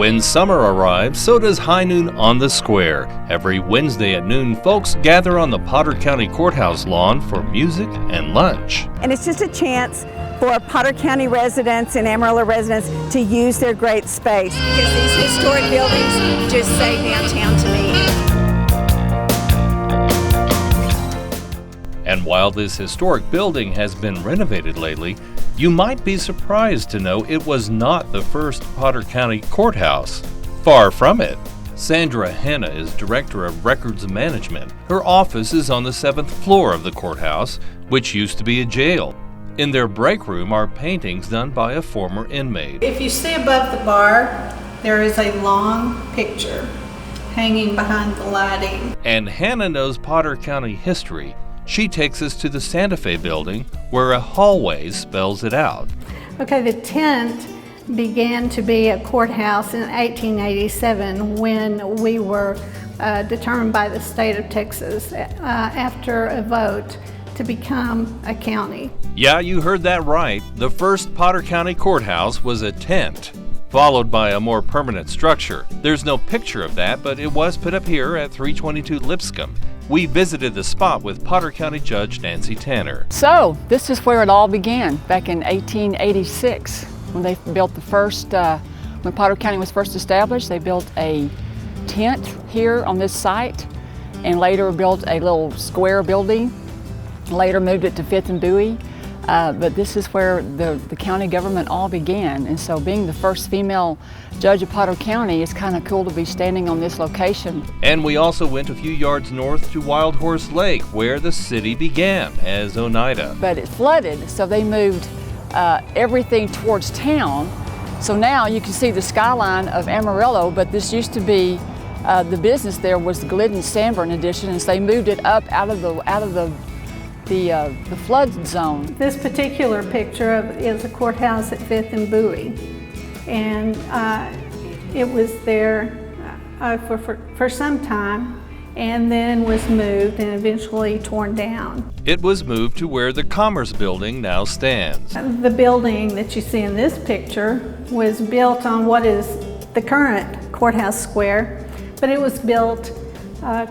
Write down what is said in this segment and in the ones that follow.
When summer arrives, so does High Noon on the Square. Every Wednesday at noon, folks gather on the Potter County Courthouse lawn for music and lunch. And it's just a chance for Potter County residents and Amarillo residents to use their great space. Because these historic buildings just say downtown to me. And while this historic building has been renovated lately, you might be surprised to know it was not the first Potter County Courthouse. Far from it. Sandra Hanna is Director of Records Management. Her office is on the 7th floor of the courthouse, which used to be a jail. In their break room are paintings done by a former inmate. If you stay above the bar, there is a long picture hanging behind the lighting. And Hanna knows Potter County history. She takes us to the Santa Fe building, where a hallway spells it out. Okay, the tent began to be a courthouse in 1887 when we were determined by the state of Texas after a vote to become a county. Yeah, you heard that right. The first Potter County Courthouse was a tent, followed by a more permanent structure. There's no picture of that, but it was put up here at 322 Lipscomb. We visited the spot with Potter County Judge Nancy Tanner. So, this is where it all began, back in 1886, when they built the first, when Potter County was first established, they built a tent here on this site, and later built a little square building, later moved it to 5th and Bowie. But this is where the county government all began, and so being the first female judge of Potter County, it's kind of cool to be standing on this location. And we also went a few yards north to Wild Horse Lake, where the city began as Oneida. But it flooded, so they moved everything towards town. So now you can see the skyline of Amarillo, but this used to be the business there was the Glidden Sanborn edition, and so they moved it up out of the flood zone. This particular picture is a courthouse at 5th and Bowie, and it was there for some time, and then was moved and eventually torn down. It was moved to where the Commerce Building now stands. The building that you see in this picture was built on what is the current courthouse square, but it was built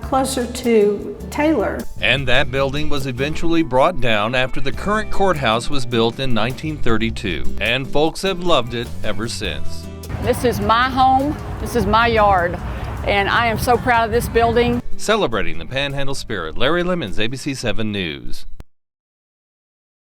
closer to Taylor. And that building was eventually brought down after the current courthouse was built in 1932. And folks have loved it ever since. This is my home, this is my yard, and I am so proud of this building. Celebrating the Panhandle Spirit, Larry Lemmons, ABC 7 News.